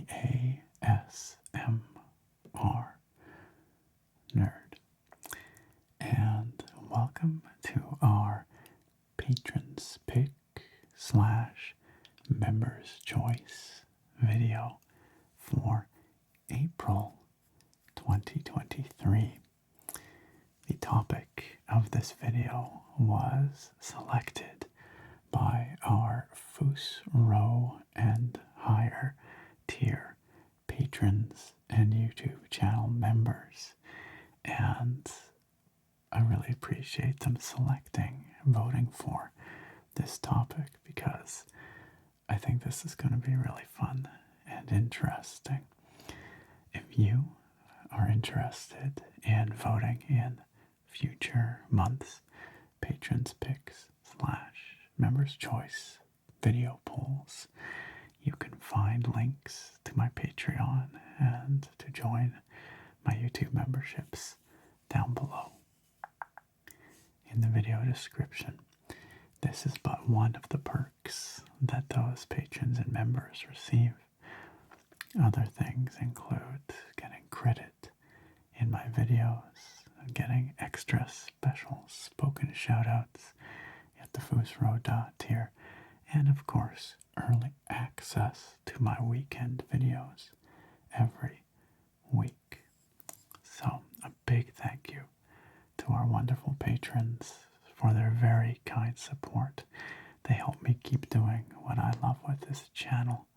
the ASMR nerd, and welcome to our Patrons Pick / Members Choice video for April 2023. The topic of this video was selected by our RØDE and higher tier patrons and YouTube channel members, and I really appreciate them selecting and voting for this topic because I think this is going to be really fun and interesting. If you are interested in voting in future months patrons picks / members choice video polls, you can find links to my Patreon and to join my YouTube memberships down below in the video description. This is but one of the perks that those patrons and members receive. Other things include getting credit in my videos, getting extra special spoken shoutouts at the RØDE tier, and of course, early access to my weekend videos every week. So, a big thank you to our wonderful patrons for their very kind support. They help me keep doing what I love with this channel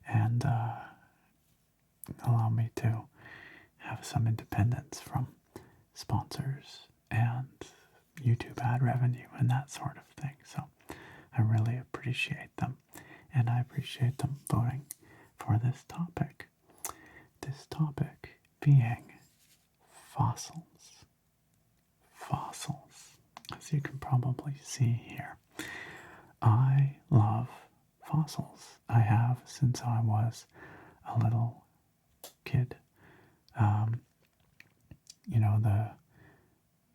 and allow me to have some independence from sponsors and YouTube ad revenue and that sort of thing. So I really appreciate them, and I appreciate them voting for this topic. This topic being fossils. Fossils, as you can probably see here. I love fossils. I have since I was a little kid. You know, the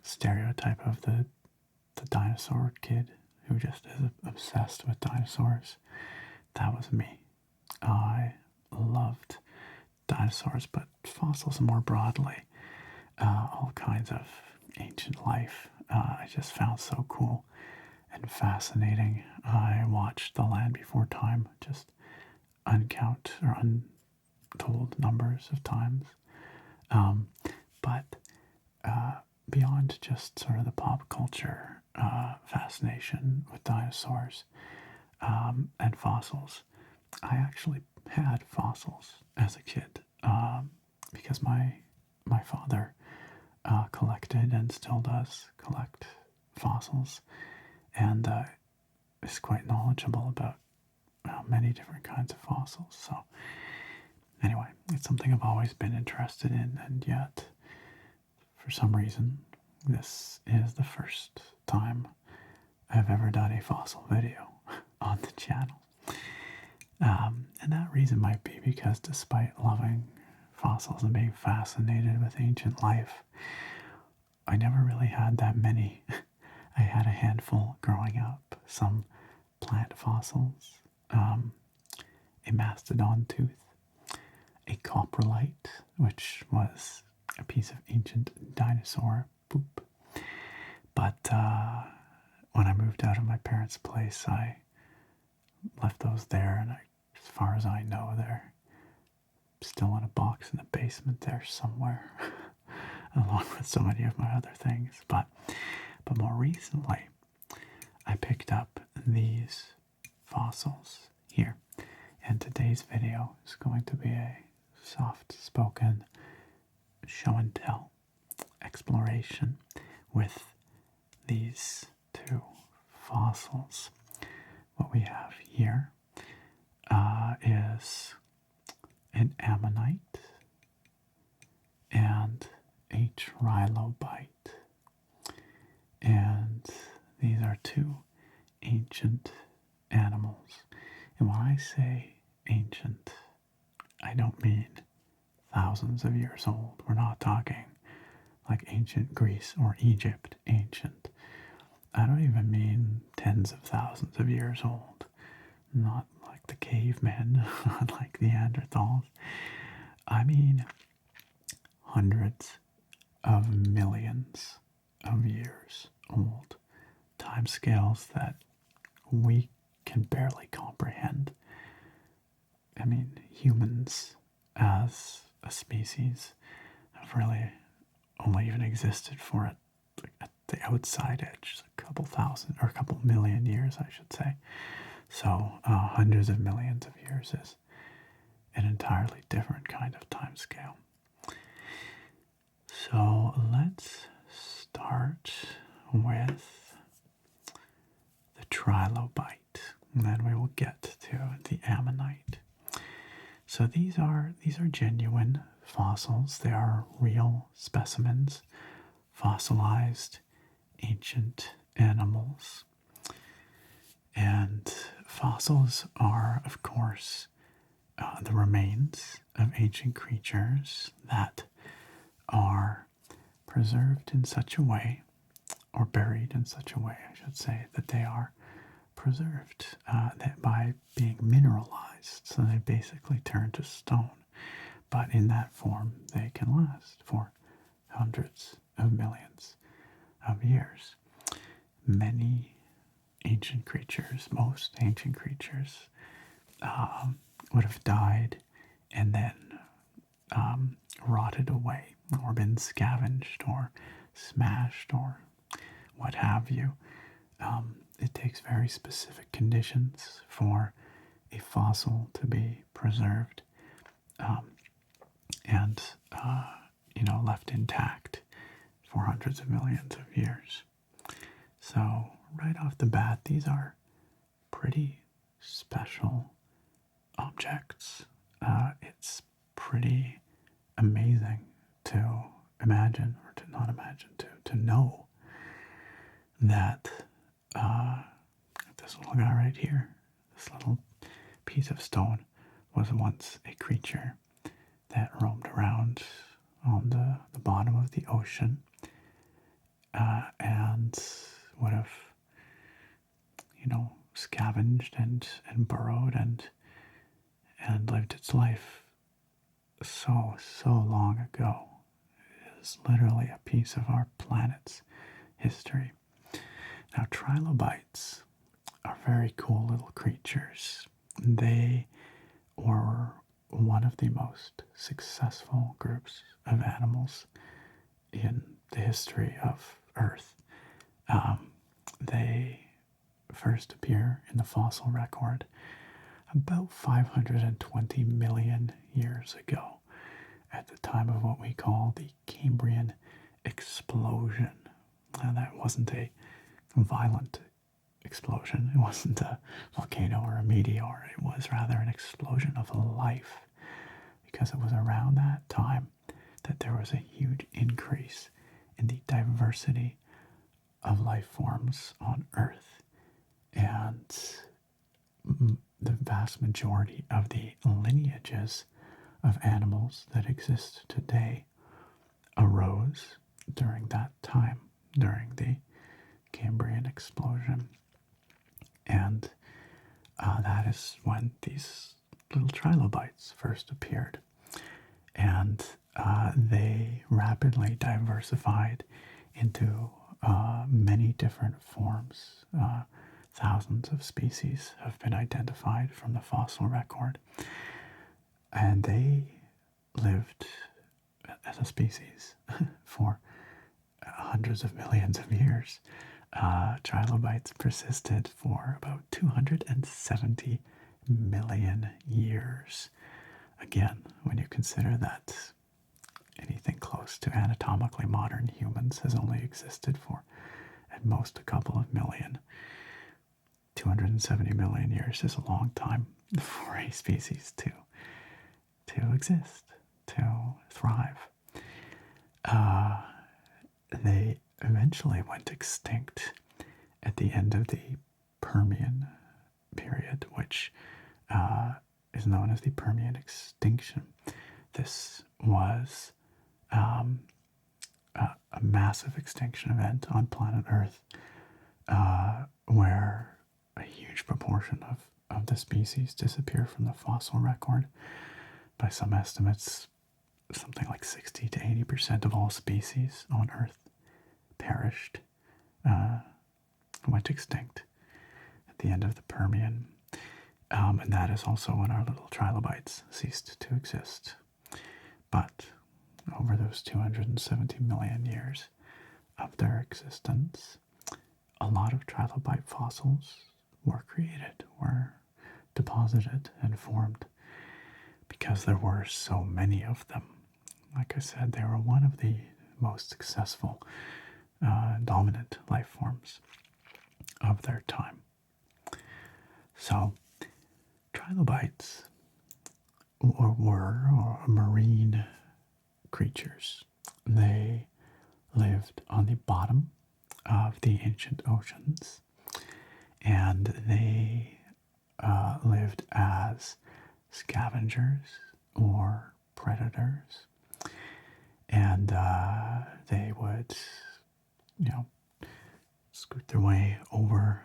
stereotype of the dinosaur kid who just is obsessed with dinosaurs. That was me. I loved dinosaurs, but fossils more broadly. All kinds of ancient life. I just found so cool and fascinating. I watched The Land Before Time just untold numbers of times. But beyond just sort of the pop culture fascination with dinosaurs and fossils, I actually had fossils as a kid because my father collected and still does collect fossils, and is quite knowledgeable about many different kinds of fossils. So anyway, it's something I've always been interested in, and yet for some reason this is the first time I've ever done a fossil video on the channel. And that reason might be because despite loving fossils and being fascinated with ancient life, I never really had that many. I had a handful growing up, some plant fossils, a mastodon tooth, a coprolite, which was a piece of ancient dinosaur poop. But when I moved out of my parents' place, I left those there, and as far as I know, they're still in a box in the basement there somewhere, along with so many of my other things. But more recently, I picked up these fossils here, and today's video is going to be a soft-spoken show and tell exploration with these two fossils. What we have here is an Ammonite and a Trilobite. And these are two ancient animals. And when I say ancient, I don't mean thousands of years old. We're not talking like ancient Greece or Egypt ancient. I don't even mean tens of thousands of years old. Not like the cavemen, like Neanderthals. I mean, hundreds of millions of years old. Timescales that we can barely comprehend. I mean, humans as a species have really only even existed for at the outside edge, a couple thousand or a couple million years, I should say. So hundreds of millions of years is an entirely different kind of time scale. So let's start with the Trilobite, and then we will get to the Ammonite. So these are genuine fossils. They are real specimens, fossilized ancient animals. And fossils are, of course, the remains of ancient creatures that are preserved in such a way, or buried in such a way, I should say, that they are preserved by being mineralized. So they basically turn to stone. But in that form, they can last for hundreds of millions of years. Many ancient creatures, most ancient creatures, would have died and then rotted away or been scavenged or smashed or what have you. It takes very specific conditions for a fossil to be preserved and left intact for hundreds of millions of years. So right off the bat, these are pretty special objects. It's pretty amazing to imagine, or to not imagine, to know that this little guy right here, this little piece of stone, was once a creature that roamed around on the bottom of the ocean and would have, scavenged and burrowed and lived its life so long ago. It is literally a piece of our planet's history. Now, trilobites are very cool little creatures. They were one of the most successful groups of animals in the history of Earth. They first appear in the fossil record about 520 million years ago, at the time of what we call the Cambrian explosion. And that wasn't a violent explosion. It wasn't a volcano or a meteor. It was rather an explosion of life, because it was around that time that there was a huge increase in the diversity of life forms on Earth. And the vast majority of the lineages of animals that exist today arose during that time, during the Cambrian explosion. And that is when these little trilobites first appeared. And they rapidly diversified into many different forms. Thousands of species have been identified from the fossil record. And they lived as a species for hundreds of millions of years. Trilobites persisted for about 270 million years. Again, when you consider that anything close to anatomically modern humans has only existed for at most a couple of million, 270 million years is a long time for a species to exist, to thrive. They eventually went extinct at the end of the Permian period, which is known as the Permian extinction. This was a massive extinction event on planet Earth, where a huge proportion of of the species disappear from the fossil record. By some estimates, something like 60 to 80% of all species on Earth perished, went extinct at the end of the Permian. And that is also when our little trilobites ceased to exist. But over those 270 million years of their existence, a lot of trilobite fossils were created, were deposited and formed because there were so many of them. Like I said, they were one of the most successful dominant life forms of their time. So, trilobites were marine creatures. They lived on the bottom of the ancient oceans, and they lived as scavengers or predators. And they would, scoot their way over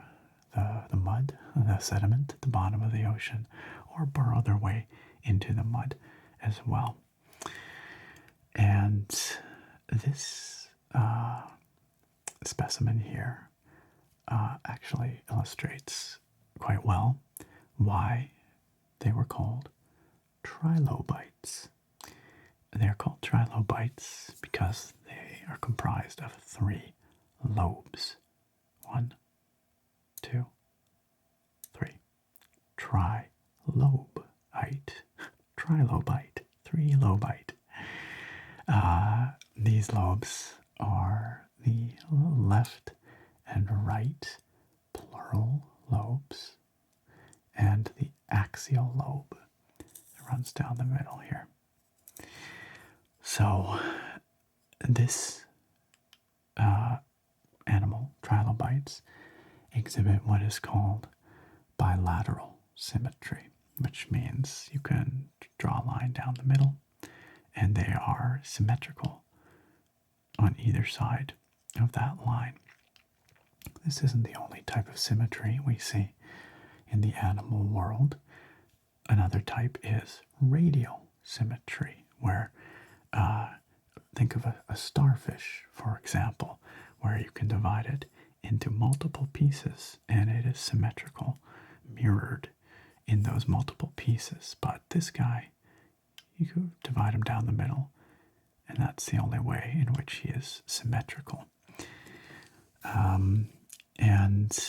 the mud, the sediment at the bottom of the ocean, or burrow their way into the mud as well. And this specimen here actually illustrates quite well why they were called trilobites. They're called trilobites because they are comprised of 3 lobes. 1, 2, 3. Trilobite. Trilobite. 3-lobite. These lobes are the left and right plural lobes, and the axial lobe that runs down the middle here. So this animal, trilobites, exhibit what is called bilateral symmetry, which means you can draw a line down the middle and they are symmetrical on either side of that line. This isn't the only type of symmetry we see in the animal world. Another type is radial symmetry, where think of a starfish, for example, where you can divide it into multiple pieces and it is symmetrical, mirrored in those multiple pieces. But this guy, you could divide him down the middle, and that's the only way in which he is symmetrical. And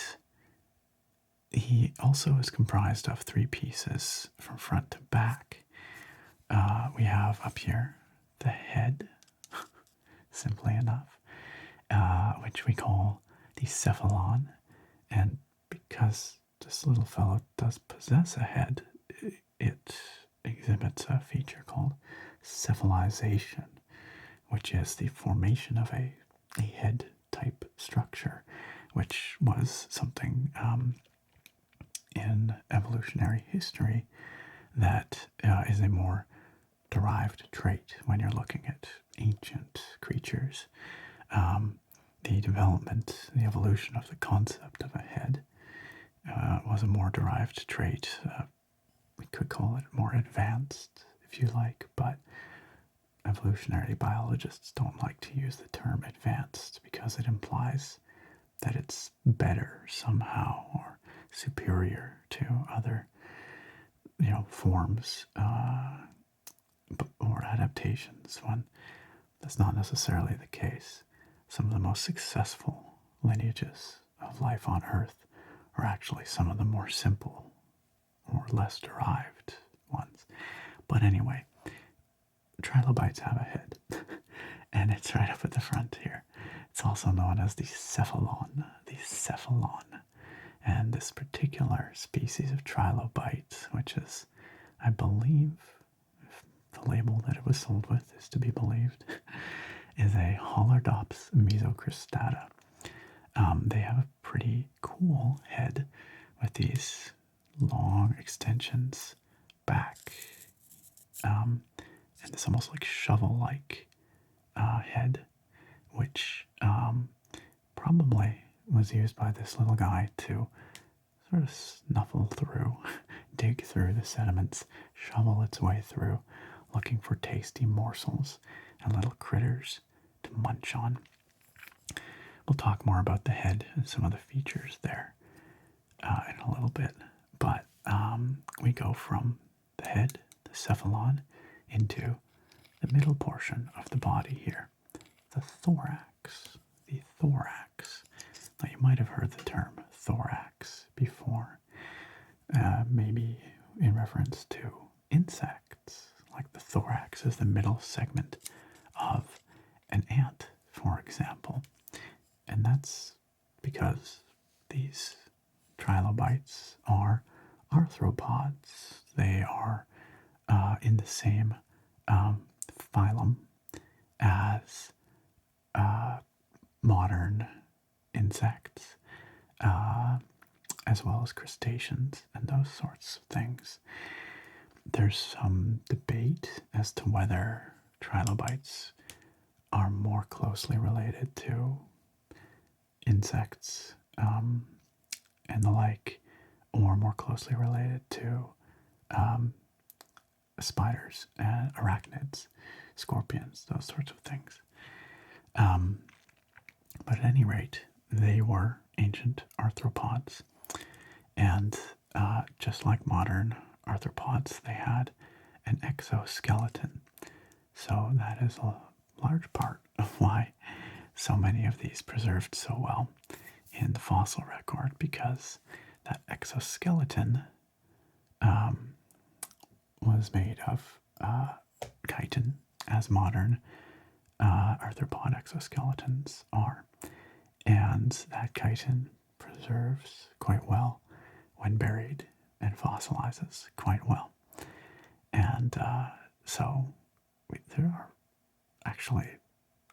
he also is comprised of 3 pieces from front to back. We have up here the head, simply enough, which we call the cephalon. And because this little fellow does possess a head, it exhibits a feature called cephalization, which is the formation of a head type structure, which was something in evolutionary history that is a more derived trait when you're looking at ancient creatures. The development, the evolution of the concept of a head was a more derived trait. We could call it more advanced, if you like, but evolutionary biologists don't like to use the term advanced because it implies that it's better somehow or superior to other, forms or adaptations, when that's not necessarily the case. Some of the most successful lineages of life on Earth are actually some of the more simple or less derived ones. But anyway, trilobites have a head, and it's right up at the front here. It's also known as the cephalon, And this particular species of trilobite, which is, I believe, if the label that it was sold with is to be believed, is a Hollardops mesocristata. They have a pretty cool head with these long extensions back, and this almost like shovel-like head, which probably was used by this little guy to sort of snuffle through, dig through the sediments, shovel its way through, looking for tasty morsels and little critters to munch on. We'll talk more about the head and some of the features there in a little bit, but we go from the head, the cephalon, into the middle portion of the body here, the thorax. The thorax. Now, you might have heard the term thorax before, maybe in reference to insects, like the thorax is the middle segment of an ant, for example. And that's because these trilobites are arthropods. They are in the same phylum as modern insects, as well as crustaceans and those sorts of things. There's some debate as to whether trilobites are more closely related to insects and the like, or more closely related to spiders and arachnids, scorpions, those sorts of things. But at any rate, they were ancient arthropods, and just like modern arthropods, they had an exoskeleton. So that is a large part of why so many of these preserved so well in the fossil record, because that exoskeleton was made of chitin, as modern arthropod exoskeletons are. And that chitin preserves quite well when buried and fossilizes quite well. And so there are actually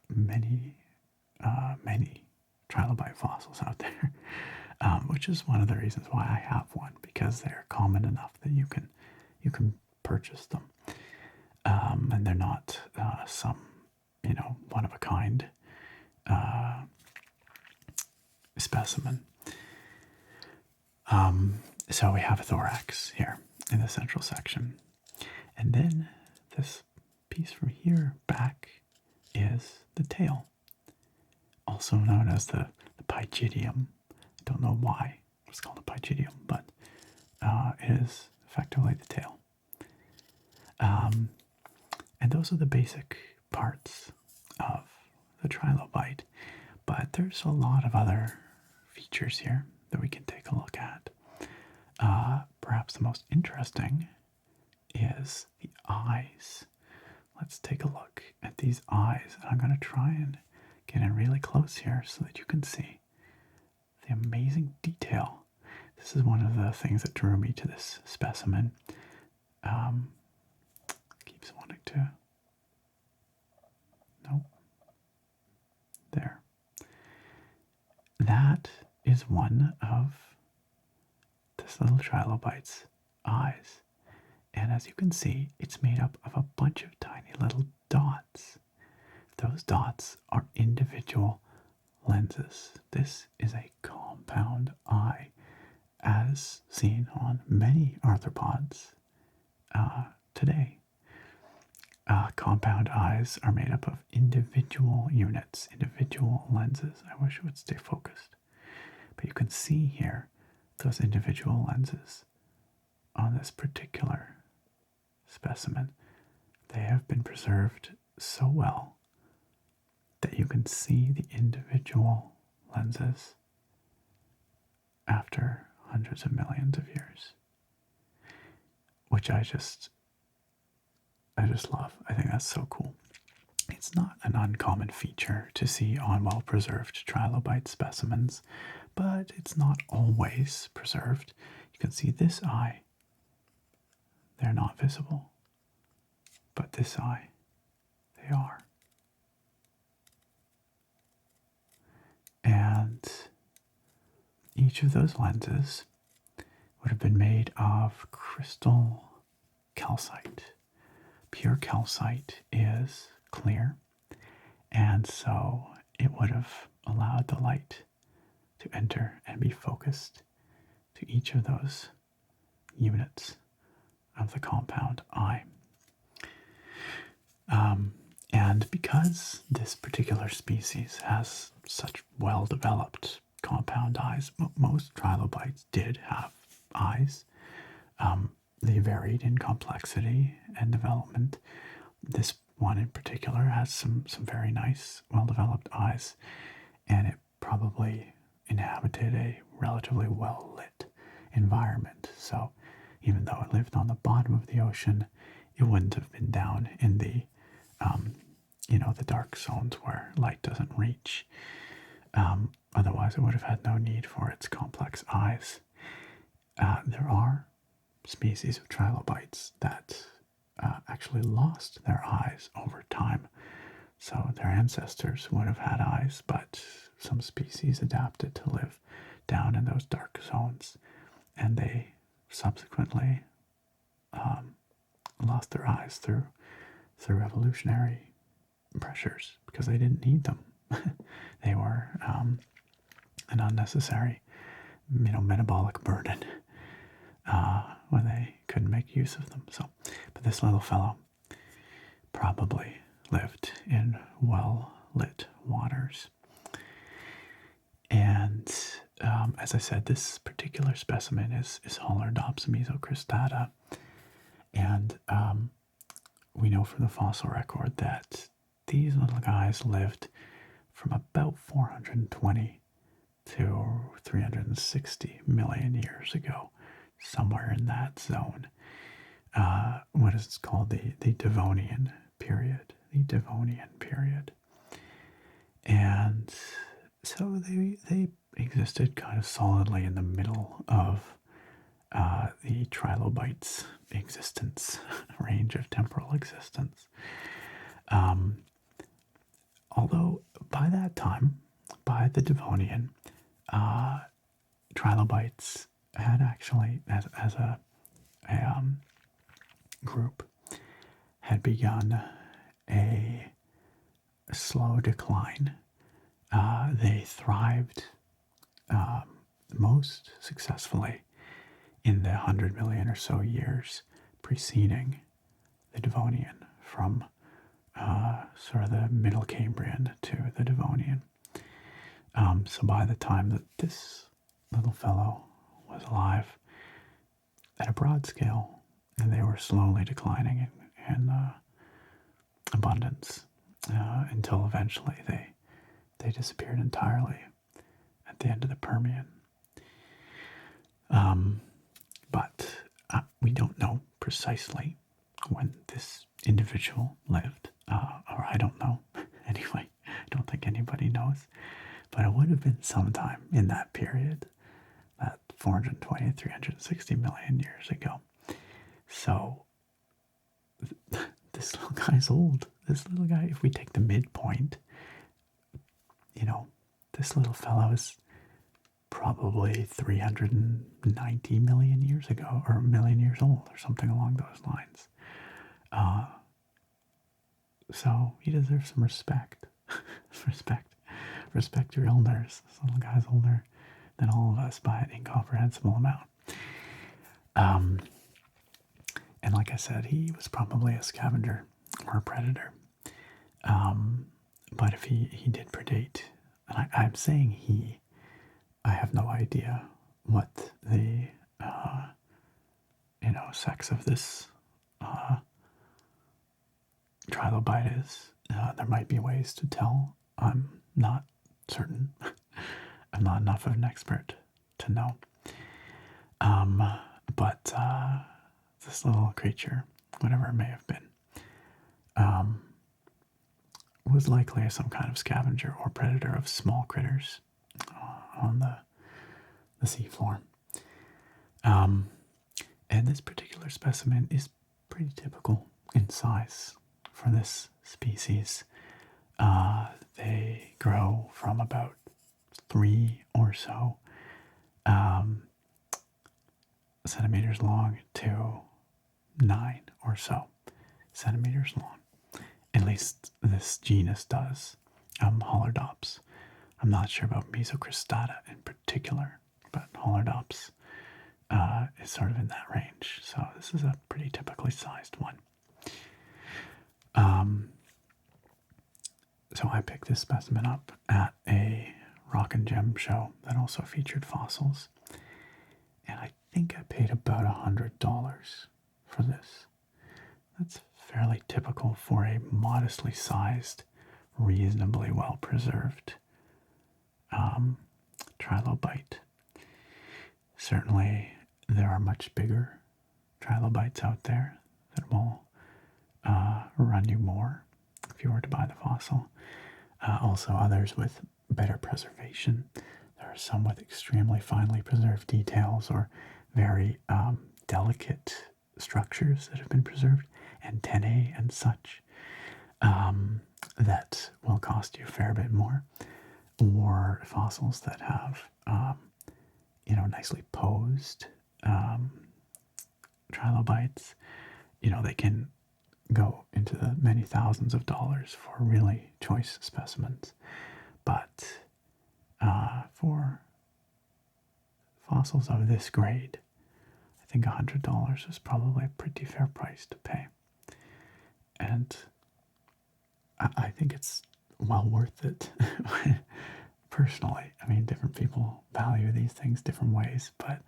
many trilobite fossils out there, which is one of the reasons why I have one, because they're common enough that you can purchase them, and they're not some one of a kind specimen. So we have a thorax here in the central section, and then this piece from here back is the tail, also known as the pygidium. I don't know why it's called a pygidium, but it is effectively the tail. And those are the basic parts of the trilobite, but there's a lot of other features here that we can take a look at. Perhaps the most interesting is the eyes. Let's take a look at these eyes. I'm going to try and get in really close here so that you can see the amazing detail. This is one of the things that drew me to this specimen. Keeps wanting to. Nope. There. That is one of this little trilobite's eyes. And as you can see, it's made up of a bunch of tiny little dots. Those dots are individual lenses. This is a compound eye, as seen on many arthropods today. Compound eyes are made up of individual units, individual lenses. I wish it would stay focused. But you can see here those individual lenses on this particular specimen. They have been preserved so well that you can see the individual lenses after hundreds of millions of years, which I just love. I think that's so cool. It's not an uncommon feature to see on well-preserved trilobite specimens, but it's not always preserved. You can see this eye. They're not visible, but this eye, they are. And each of those lenses would have been made of crystal calcite. Pure calcite is clear, and so it would have allowed the light to enter and be focused to each of those units of the compound I. And because this particular species has such well-developed compound eyes, most trilobites did have eyes. They varied in complexity and development. This one in particular has some very nice, well-developed eyes, and it probably inhabited a relatively well-lit environment. So even though it lived on the bottom of the ocean, it wouldn't have been down in the the dark zones where light doesn't reach. Otherwise, it would have had no need for its complex eyes. There are species of trilobites that actually lost their eyes over time. So their ancestors would have had eyes, but some species adapted to live down in those dark zones, and they subsequently lost their eyes through evolutionary pressures because they didn't need them. They were an unnecessary, metabolic burden when they couldn't make use of them. So, but this little fellow probably lived in well-lit waters. And as I said, this particular specimen is Hollardops mesocristata. And we know from the fossil record that these little guys lived from about 420 to 360 million years ago, somewhere in that zone. What is called the Devonian period. The Devonian period. And so they existed kind of solidly in the middle of the trilobites' existence, range of temporal existence. Although by that time, by the Devonian, trilobites had actually, as a group, had begun a slow decline. They thrived most successfully in the 100 million or so years preceding the Devonian, from sort of the Middle Cambrian to the Devonian. So by the time that this little fellow was alive, at a broad scale, and they were slowly declining in abundance until eventually they disappeared entirely at the end of the Permian. But we don't know precisely when this individual lived, or I don't know. Anyway, I don't think anybody knows. But it would have been sometime in that period, that 420 to 360 million years ago. So this little guy's old. This little guy, if we take the midpoint, this little fellow is probably 390 million years ago, or a million years old, or something along those lines. So he deserves some respect. Respect your elders. This little guy's older than all of us by an incomprehensible amount. And like I said, he was probably a scavenger or a predator. But if he did predate, and I'm saying he, I have no idea what the sex of this trilobite is. There might be ways to tell. I'm not certain. I'm not enough of an expert to know. But this little creature, whatever it may have been, was likely some kind of scavenger or predator of small critters on the seafloor. And this particular specimen is pretty typical in size for this species. They grow from about 3 or so centimeters long to 9 or so centimeters long. At least this genus does. Hollardops. I'm not sure about mesocristata in particular, but Hollardops is sort of in that range. So this is a pretty typically sized one. So I picked this specimen up at a rock and gem show that also featured fossils. And I think I paid about $100 for this. That's fairly typical for a modestly sized, reasonably well preserved trilobite. Certainly, there are much bigger trilobites out there that will run you more if you were to buy the fossil. Also, others with better preservation. There are some with extremely finely preserved details or very delicate structures that have been preserved, antennae and such, that will cost you a fair bit more. Or fossils that have, nicely posed trilobites. They can go into the many thousands of dollars for really choice specimens. But for fossils of this grade, I think $100 is probably a pretty fair price to pay. And I think it's well worth it. Personally, I mean, different people value these things different ways, but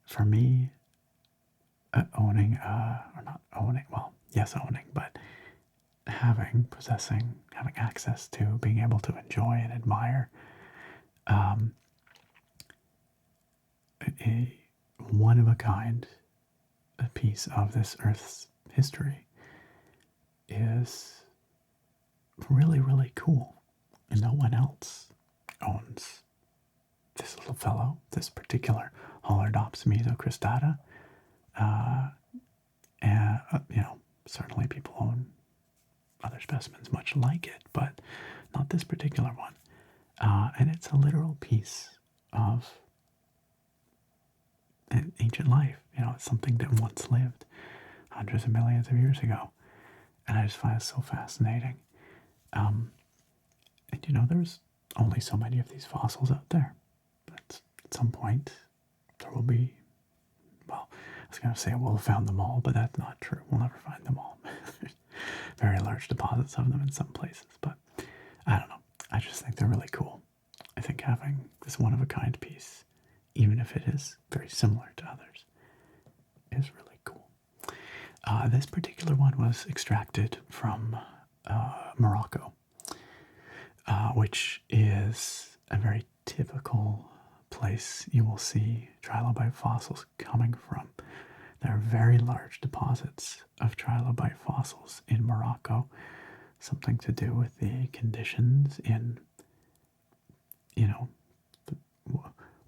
for me, owning, but having access to, being able to enjoy and admire a one-of-a-kind piece of this Earth's history is really, really cool. And no one else owns this little fellow, this particular Hollardops mesocristata. And, certainly people own other specimens much like it, but not this particular one. And it's a literal piece of an ancient life. It's something that once lived hundreds of millions of years ago. And I just find it so fascinating. And there's only so many of these fossils out there. But at some point, there will be, well, I was going to say we'll have found them all, but that's not true. We'll never find them all. There's very large deposits of them in some places, but I don't know. I just think they're really cool. I think having this one-of-a-kind piece, even if it is very similar to others, is really cool. This particular one was extracted from Morocco, which is a very typical place you will see trilobite fossils coming from. There are very large deposits of trilobite fossils in Morocco, something to do with the conditions in,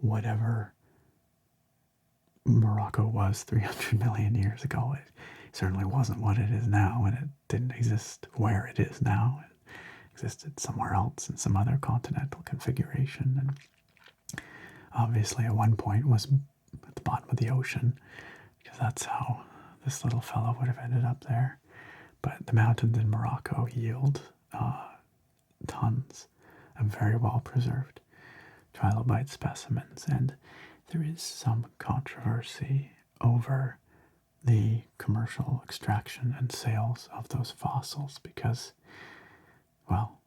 whatever Morocco was 300 million years ago. It certainly wasn't what it is now, and it didn't exist where it is now. It existed somewhere else in some other continental configuration, and obviously at one point was at the bottom of the ocean, because that's how this little fellow would have ended up there. But the mountains in Morocco yield tons of very well preserved trilobite specimens, and there is some controversy over the commercial extraction and sales of those fossils because, well,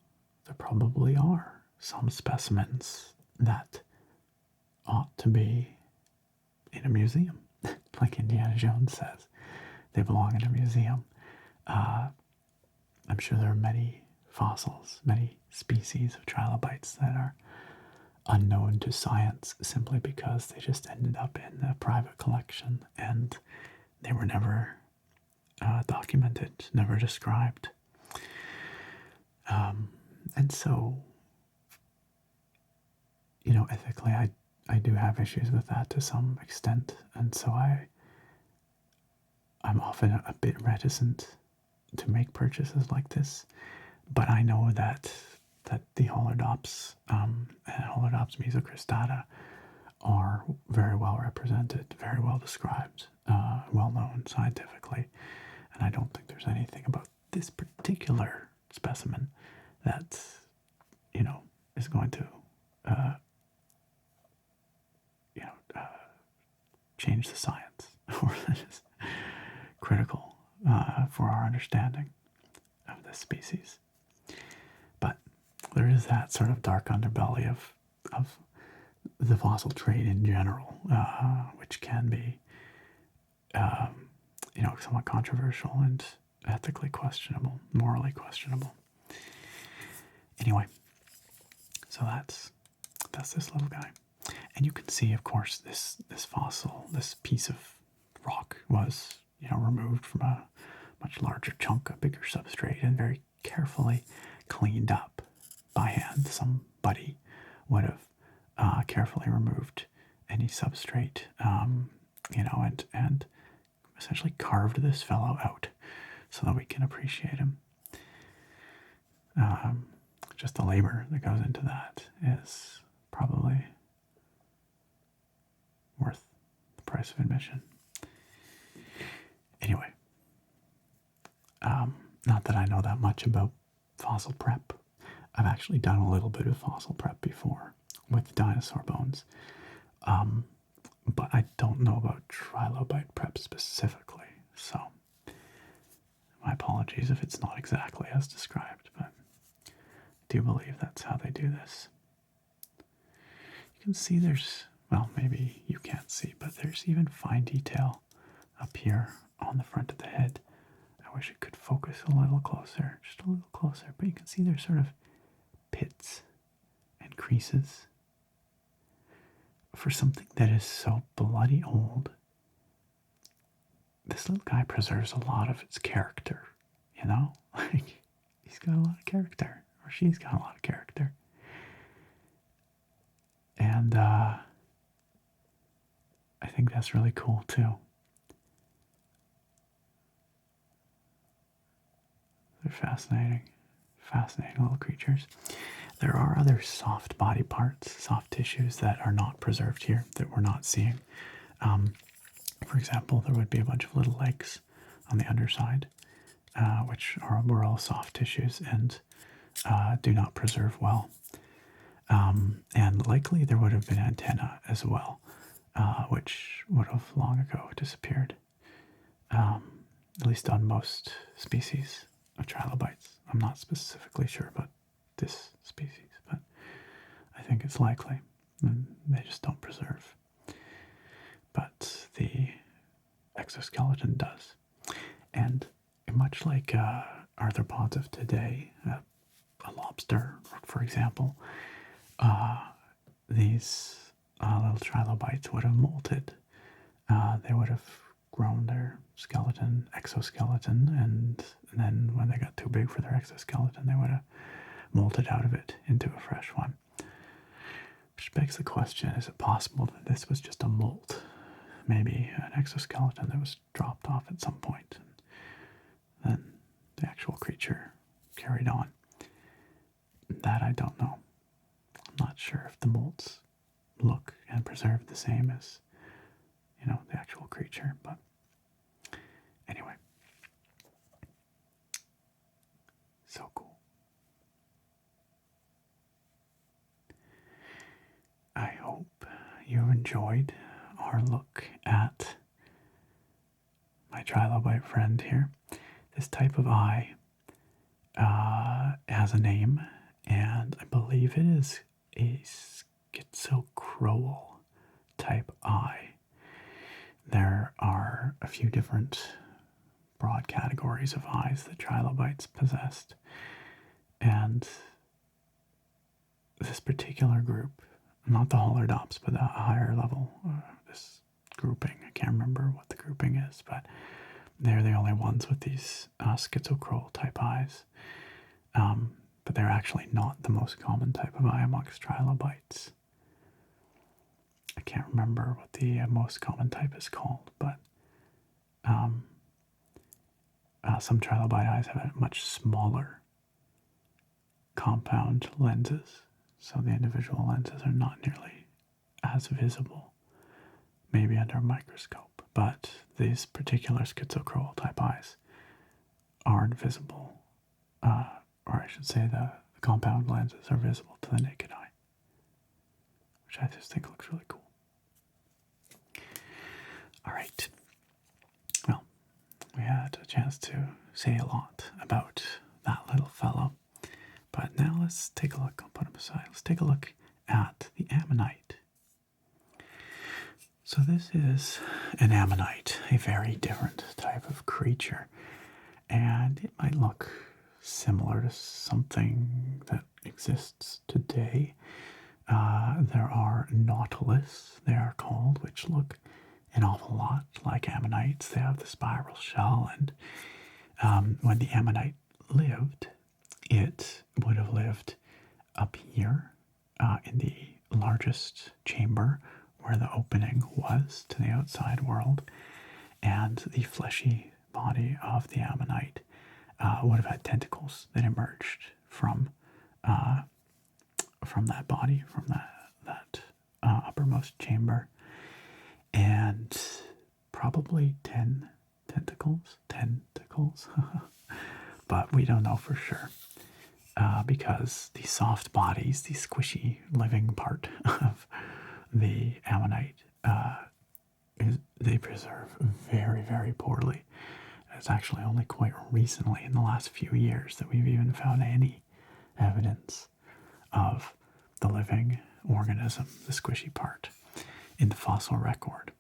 there probably are some specimens that ought to be in a museum. Like Indiana Jones says, they belong in a museum. I'm sure there are many fossils, many species of trilobites that are unknown to science simply because they just ended up in a private collection and they were never documented, never described. And so, ethically, I do have issues with that to some extent, and so I'm often a bit reticent to make purchases like this, but I know that the Hollardops and Hollardops mesocristata are very well represented, very well described, well known scientifically, and I don't think there's anything about this particular specimen that is going to change the science, or that is critical for our understanding of this species. But there is that sort of dark underbelly of the fossil trade in general, which can be, somewhat controversial and ethically questionable, morally questionable. Anyway, so that's this little guy. And you can see, of course, this fossil, this piece of rock was, removed from a much larger chunk, a bigger substrate, and very carefully cleaned up by hand. Somebody would have carefully removed any substrate, and essentially carved this fellow out so that we can appreciate him. Just the labor that goes into that is probably worth the price of admission. Anyway, not that I know that much about fossil prep. I've actually done a little bit of fossil prep before with dinosaur bones, but I don't know about trilobite prep specifically, so my apologies if it's not exactly as described, but I do believe that's how they do this. You can see there's, well, maybe you can't see, but there's even fine detail up here on the front of the head. I wish it could focus a little closer, just a little closer, but you can see there's sort of pits and creases. For something that is so bloody old, this little guy preserves a lot of its character, Like, he's got a lot of character, or she's got a lot of character. And I think that's really cool, too. They're fascinating little creatures. There are other soft body parts, soft tissues that are not preserved here, that we're not seeing. For example, there would be a bunch of little legs on the underside, which were all soft tissues and do not preserve well. And likely there would have been antenna as well, which would have long ago disappeared, at least on most species of trilobites. I'm not specifically sure about this species, but I think it's likely, and they just don't preserve. But the exoskeleton does. And much like arthropods of today, a lobster, for example, these little trilobites would have molted. They would have grown their exoskeleton, and then when they got too big for their exoskeleton, they would have molted out of it into a fresh one. Which begs the question, is it possible that this was just a molt? Maybe an exoskeleton that was dropped off at some point, and then the actual creature carried on. That I don't know. I'm not sure if the molts look and preserve the same as, the actual creature, but anyway. So cool. I hope you enjoyed our look at my trilobite friend here. This type of eye has a name, and I believe it is a schizochroal type eye. There are a few different broad categories of eyes that trilobites possessed, and this particular group, not the Hollardops, but the higher level, this grouping, I can't remember what the grouping is, but they're the only ones with these schizochroal type eyes. But they're actually not the most common type of eye amongst trilobites. I can't remember what the most common type is called, but some trilobite eyes have much smaller compound lenses, so the individual lenses are not nearly as visible, maybe under a microscope, but these particular schizochroal type eyes aren't visible, or I should say the compound lenses are visible to the naked eye, which I just think looks really cool. All right. Well, we had a chance to say a lot about that little fellow. But now let's take a look. I'll put him aside. Let's take a look at the Ammonite. So this is an Ammonite, a very different type of creature. And it might look similar to something that exists today. There are nautilus, they are called, which look an awful lot like ammonites. They have the spiral shell, and when the ammonite lived, it would have lived up here in the largest chamber where the opening was to the outside world, and the fleshy body of the ammonite would have had tentacles that emerged from that body, from that uppermost chamber, and probably 10 tentacles, but we don't know for sure because the soft bodies, the squishy living part of the ammonite, they preserve very, very poorly. It's actually only quite recently, in the last few years, that we've even found any evidence of the living organism, the squishy part, in the fossil record.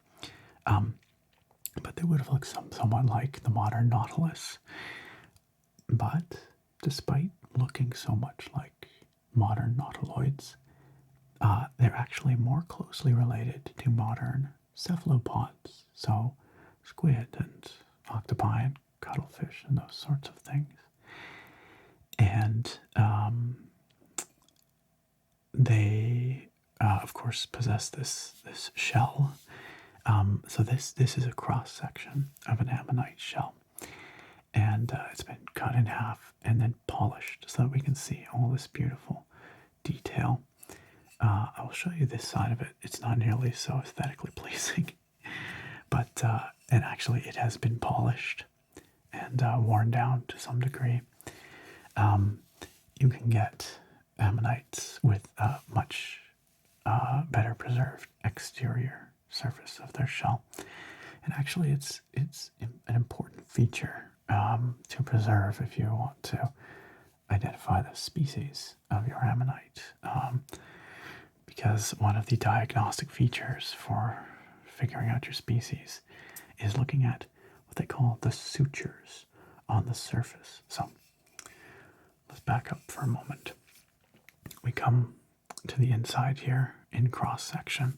But they would have looked somewhat like the modern nautilus. But despite looking so much like modern nautiloids, they're actually more closely related to modern cephalopods, so squid and octopi and cuttlefish and those sorts of things. And they, of course, possess this shell. So this is a cross section of an ammonite shell, and it's been cut in half and then polished so that we can see all this beautiful detail. I will show you this side of it. It's not nearly so aesthetically pleasing, but and actually it has been polished and worn down to some degree. You can get ammonites with a much better preserved exterior surface of their shell, and actually it's an important feature to preserve if you want to identify the species of your ammonite, because one of the diagnostic features for figuring out your species is looking at what they call the sutures on the surface. So let's back up for a moment. We come to the inside here in cross section,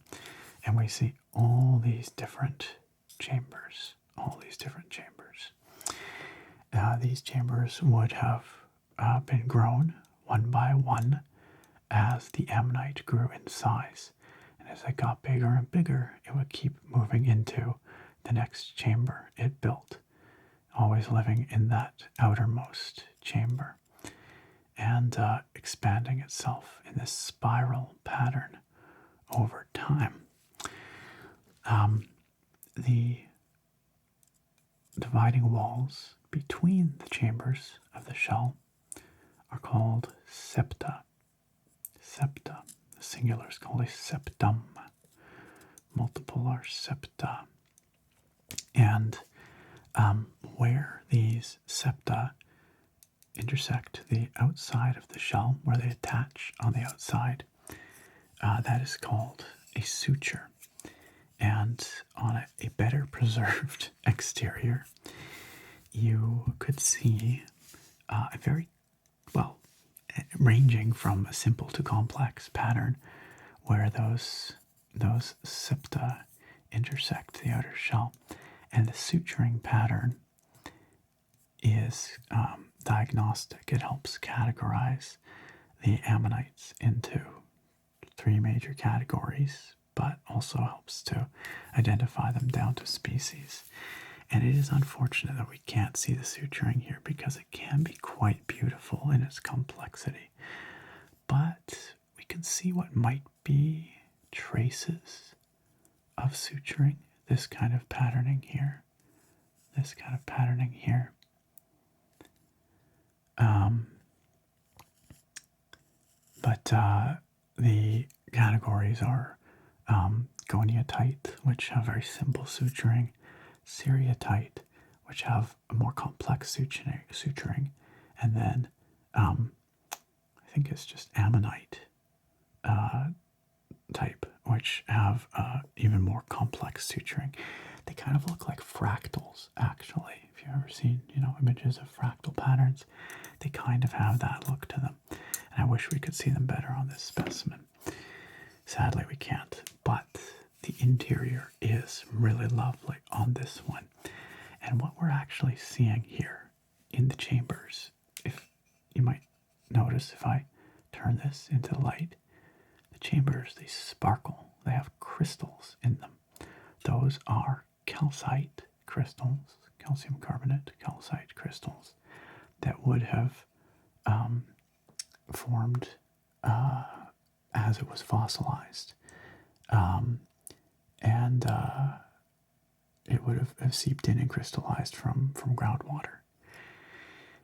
and we see all these different chambers. These chambers would have been grown one by one as the ammonite grew in size. And as it got bigger and bigger, it would keep moving into the next chamber it built, always living in that outermost chamber and expanding itself in this spiral pattern over time. The dividing walls between the chambers of the shell are called septa. The singular is called a septum. Multiple are septa. And where these septa intersect the outside of the shell, where they attach on the outside, that is called a suture. And on a better preserved exterior, you could see a very, well, ranging from a simple to complex pattern where those septa intersect the outer shell. And the suturing pattern is diagnostic. It helps categorize the ammonites into 3 major categories, but also helps to identify them down to species. And it is unfortunate that we can't see the suturing here because it can be quite beautiful in its complexity. But we can see what might be traces of suturing. This kind of patterning here. But the categories are goniatite, which have very simple suturing, seriatite, which have a more complex suturing, and then I think it's just ammonite type, which have even more complex suturing. They kind of look like fractals, actually. If you've ever seen, images of fractal patterns, they kind of have that look to them. And I wish we could see them better on this specimen. Sadly, we can't, but the interior is really lovely on this one. And what we're actually seeing here in the chambers, if you might notice if I turn this into the light, the chambers, they sparkle. They have crystals in them. Those are calcite crystals, calcium carbonate calcite crystals that would have formed as it was fossilized. And it would have seeped in and crystallized from groundwater.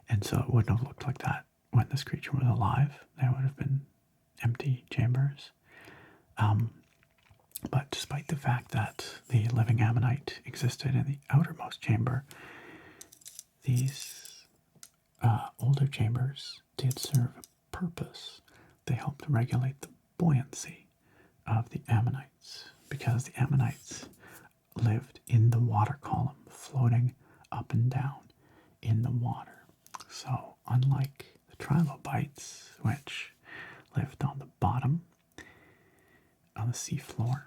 And so it wouldn't have looked like that when this creature was alive. There would have been empty chambers. But despite the fact that the living ammonite existed in the outermost chamber, these older chambers did serve a purpose. They helped regulate the buoyancy of the ammonites, because the ammonites lived in the water column, floating up and down in the water. So unlike the trilobites, which lived on the bottom, on the seafloor,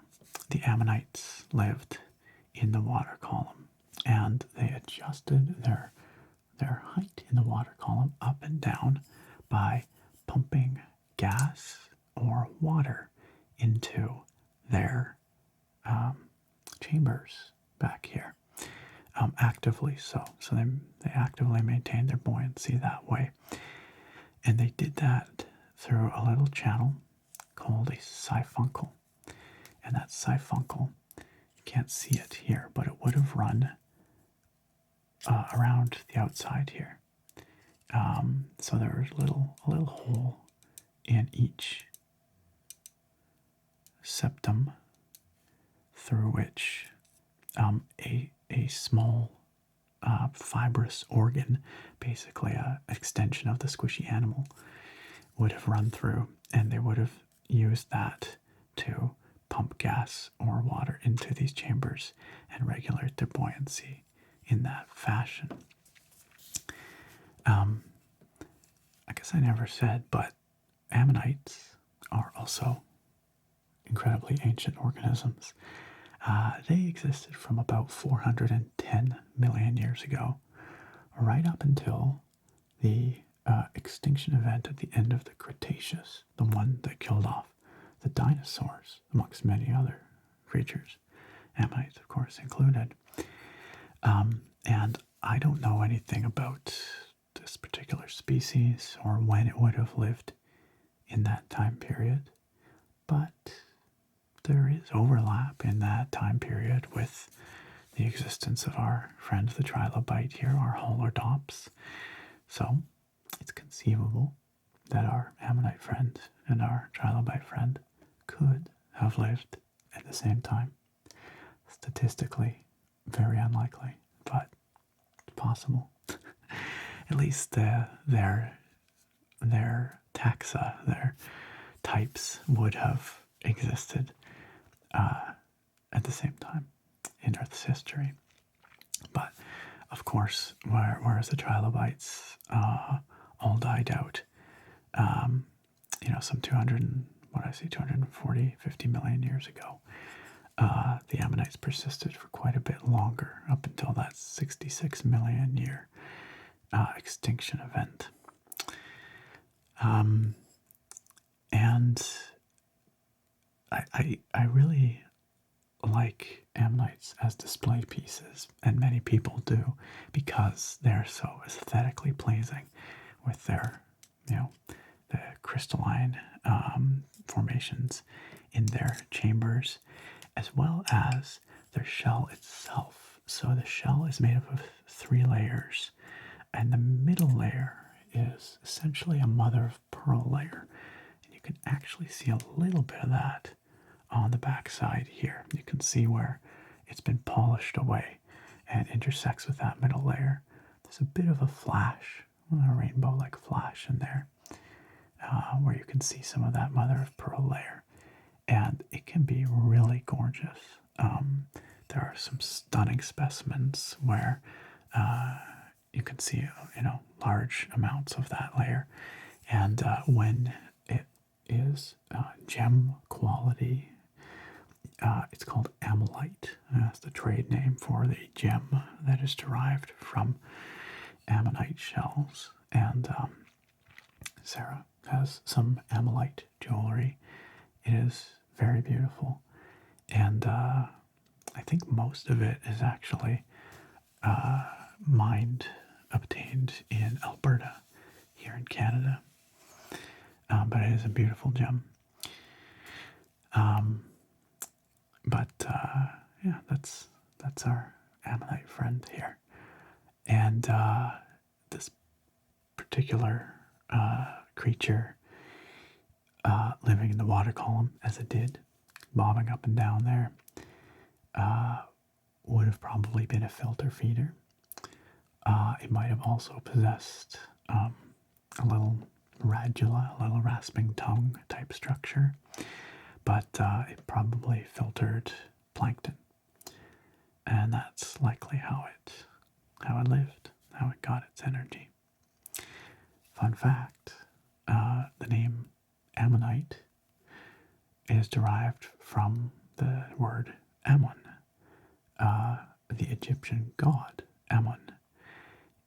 the ammonites lived in the water column, and they adjusted their height in the water column up and down by pumping gas or water into their chambers back here, actively so. So they actively maintained their buoyancy that way. And they did that through a little channel called a siphuncle. And that siphuncle, you can't see it here, but it would have run around the outside here. So there was a little hole in each septum through which a small fibrous organ, basically an extension of the squishy animal, would have run through, and they would have used that to pump gas or water into these chambers and regulate their buoyancy in that fashion. I guess I never said, but ammonites are also incredibly ancient organisms. They existed from about 410 million years ago, right up until the extinction event at the end of the Cretaceous, the one that killed off the dinosaurs, amongst many other creatures, ammonites, of course, included. And I don't know anything about this particular species or when it would have lived in that time period, but there is overlap in that time period with the existence of our friend the Trilobite here, our Holodops. So it's conceivable that our Ammonite friend and our Trilobite friend could have lived at the same time. Statistically, very unlikely, but it's possible. At least their taxa, their types would have existed at the same time in Earth's history. But of course, whereas the trilobites all died out, some 240, 50 million years ago, the ammonites persisted for quite a bit longer, up until that 66 million year extinction event. And I really like ammonites as display pieces, and many people do, because they're so aesthetically pleasing with their, the crystalline formations in their chambers, as well as their shell itself. So the shell is made up of 3 layers, and the middle layer is essentially a mother of pearl layer. And you can actually see a little bit of that on the back side here. You can see where it's been polished away and intersects with that middle layer. There's a bit of a flash, a rainbow-like flash in there, where you can see some of that mother of pearl layer. And it can be really gorgeous. There are some stunning specimens where you can see, large amounts of that layer. And when it is gem quality, it's called Ammonite. That's the trade name for the gem that is derived from Ammonite shells. And Sarah has some Ammonite jewelry. It is very beautiful. And I think most of it is actually obtained in Alberta, here in Canada. But it is a beautiful gem. Yeah, that's our Ammonite friend here. And this particular creature living in the water column, as it did, bobbing up and down there, would have probably been a filter feeder. It might have also possessed a little radula, a little rasping tongue type structure, but it probably filtered plankton, and that's likely how it lived, how it got its energy. Fun fact, the name Ammonite is derived from the word Ammon, the Egyptian god Ammon,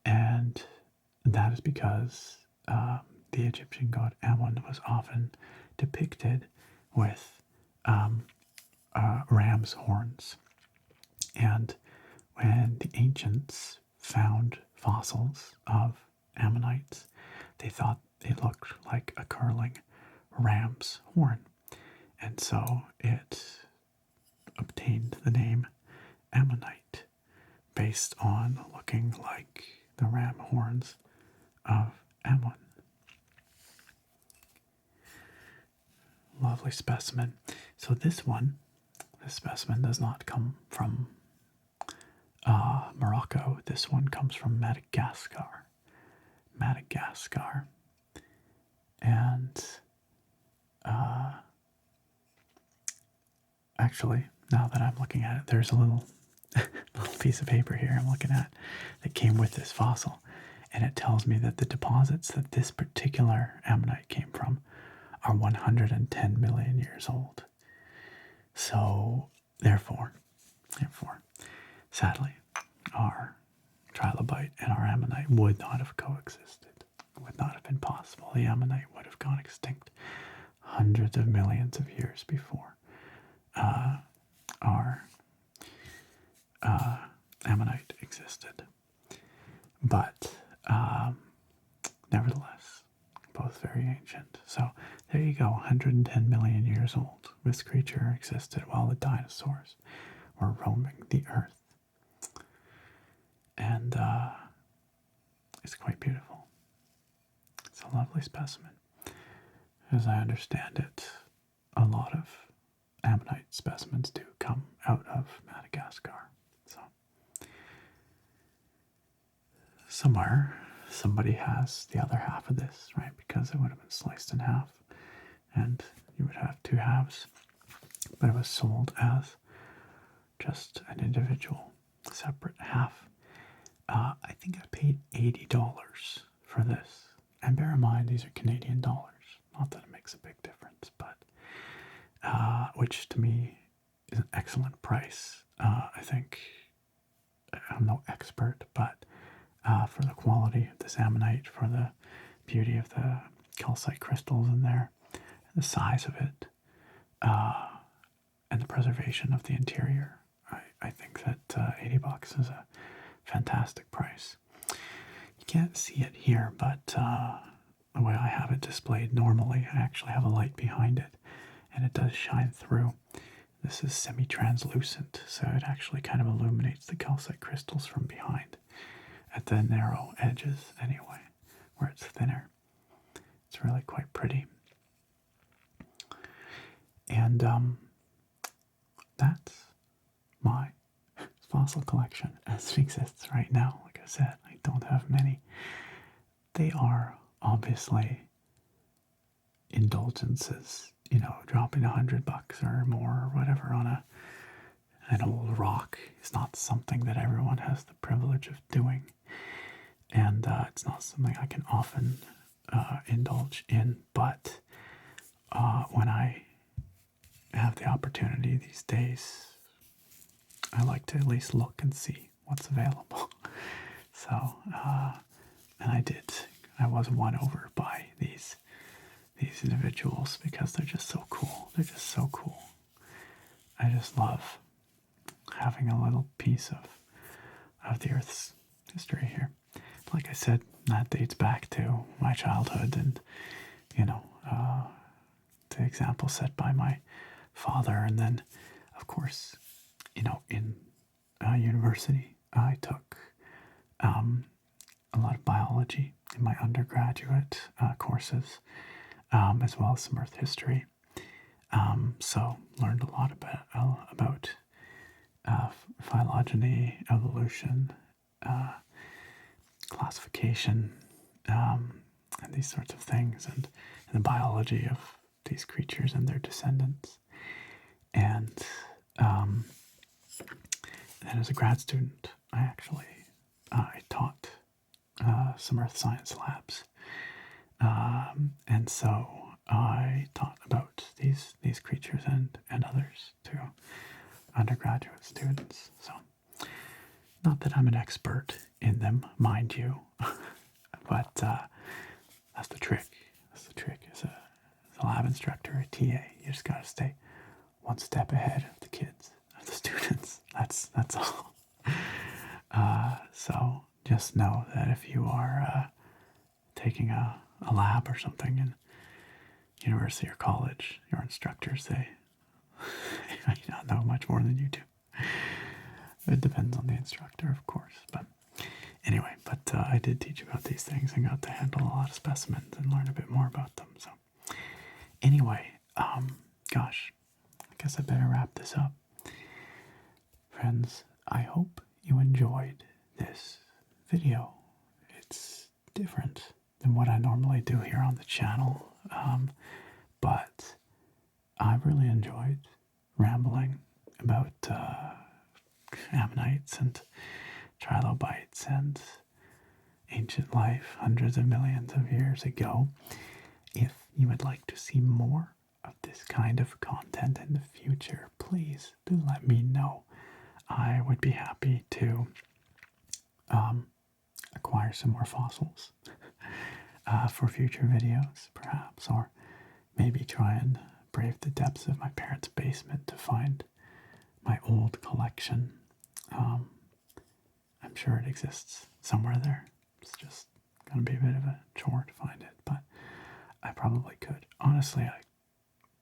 and that is because the Egyptian god Ammon was often depicted with ram's horns. And when the ancients found fossils of Ammonites, they thought it looked like a curling ram's horn. And so it obtained the name Ammonite based on looking like the ram horns of Ammon. Lovely specimen. So this specimen does not come from Morocco. This one comes from Madagascar. And actually, now that I'm looking at it, there's a little piece of paper here I'm looking at that came with this fossil, and it tells me that the deposits that this particular ammonite came from are 110 million years old. So, therefore, sadly, our trilobite and our ammonite would not have coexisted. It would not have been possible. The ammonite would have gone extinct hundreds of millions of years before our ammonite existed. But nevertheless, both very ancient. So there you go, 110 million years old. This creature existed while the dinosaurs were roaming the earth. And it's quite beautiful. It's a lovely specimen. As I understand it, a lot of ammonite specimens do come out of Madagascar. So somewhere somebody has the other half of this, right? Because it would have been sliced in half and you would have two halves. But it was sold as just an individual, separate half. I think I paid $80 for this. And bear in mind, these are Canadian dollars. Not that it makes a big difference, but which to me is an excellent price. I think I'm no expert, but for the quality of this ammonite, for the beauty of the calcite crystals in there, and the size of it, and the preservation of the interior, I think that $80 is a fantastic price. You can't see it here, but the way I have it displayed normally, I actually have a light behind it, and it does shine through. This is semi-translucent, so it actually kind of illuminates the calcite crystals from behind, at the narrow edges anyway, where it's thinner. It's really quite pretty. And that's my fossil collection as it exists right now. Like I said, I don't have many. They are obviously indulgences, dropping $100 or more or whatever on an old rock is not something that everyone has the privilege of doing. And it's not something I can often indulge in, but when I have the opportunity these days, I like to at least look and see what's available. So, and I was won over by these individuals because they're just so cool. They're just so cool. I just love having a little piece of the Earth's history here. Like I said, that dates back to my childhood and, the example set by my father. And then, of course, in university, I took a lot of biology in my undergraduate courses, as well as some Earth history. So learned a lot about phylogeny, evolution, classification, and these sorts of things, and the biology of these creatures and their descendants. And then as a grad student, I taught some earth science labs. And so I taught about these creatures and others to undergraduate students. So not that I'm an expert in them, mind you, but that's the trick. That's the trick. As a lab instructor, a TA, you just got to stay one step ahead of the kids, of the students. That's all. So just know that if you are taking a lab or something in university or college, your instructors, they might not know much more than you do. It depends on the instructor, of course. But anyway, I did teach about these things and got to handle a lot of specimens and learn a bit more about them. So anyway, gosh, I guess I better wrap this up. Friends, I hope you enjoyed this video. It's different than what I normally do here on the channel, but I really enjoyed rambling about ammonites and trilobites and ancient life hundreds of millions of years ago. If you would like to see more of this kind of content in the future, please do let me know. I would be happy to acquire some more fossils for future videos, perhaps, or maybe try and brave the depths of my parents' basement to find my old collection. I'm sure it exists somewhere there. It's just going to be a bit of a chore to find it, but I probably could. Honestly,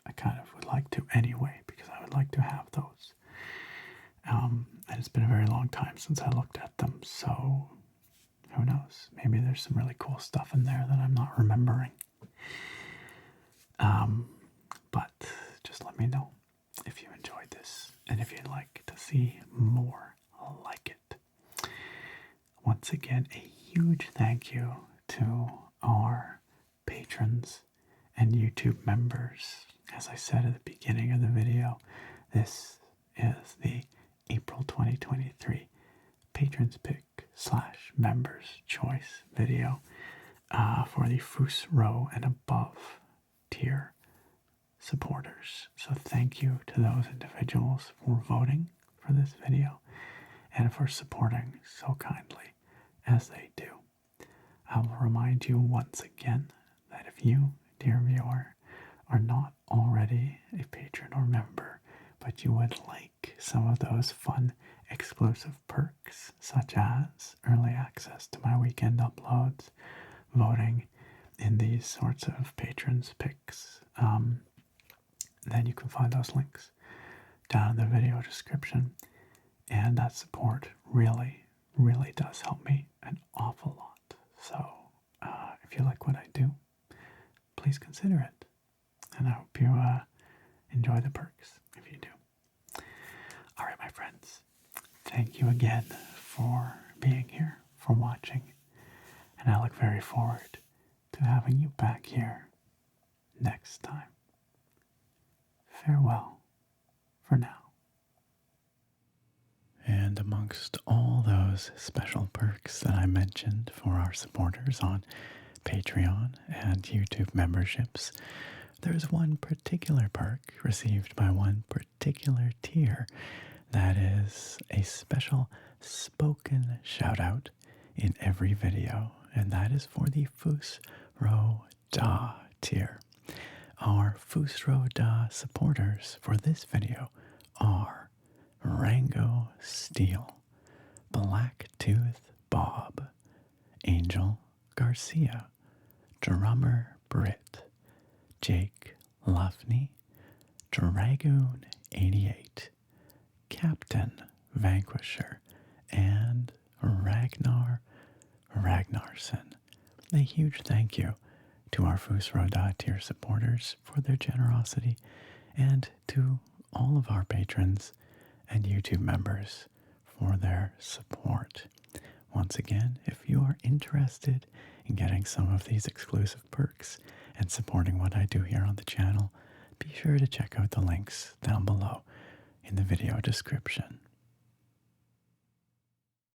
I kind of would like to anyway, because I would like to have those. And it's been a very long time since I looked at them, so who knows? Maybe there's some really cool stuff in there that I'm not remembering. But just let me know if you enjoyed this and if you'd like to see more like it. Once again, a huge thank you to our patrons and YouTube members. As I said at the beginning of the video, this is the April 2023 Patrons Pick / Members Choice video for the Foos Row and above tier supporters. So thank you to those individuals for voting for this video and for supporting so kindly as they do. I will remind you once again that if you, dear viewer, are not already a patron or member, but you would like some of those fun exclusive perks, such as early access to my weekend uploads, voting in these sorts of patrons picks, then you can find those links down in the video description. And that support really, really does help me an awful lot. So if you like what I do, please consider it. And I hope you enjoy the perks if you do. friends, thank you again for being here, for watching, and I look very forward to having you back here next time. Farewell for now. And amongst all those special perks that I mentioned for our supporters on Patreon and YouTube memberships, there's one particular perk received by one particular tier that is a special spoken shout out in every video, and that is for the RØDE tier. Our RØDE supporters for this video are Rango Steel, Blacktooth Bob, Angel Garcia, Drummer Brit, Jake Luffney, Dragoon88, Captain Vanquisher, and Ragnar Ragnarsson. A huge thank you to our RØDE tier supporters for their generosity, and to all of our patrons and YouTube members for their support. Once again, if you are interested in getting some of these exclusive perks and supporting what I do here on the channel, be sure to check out the links down below in the video description.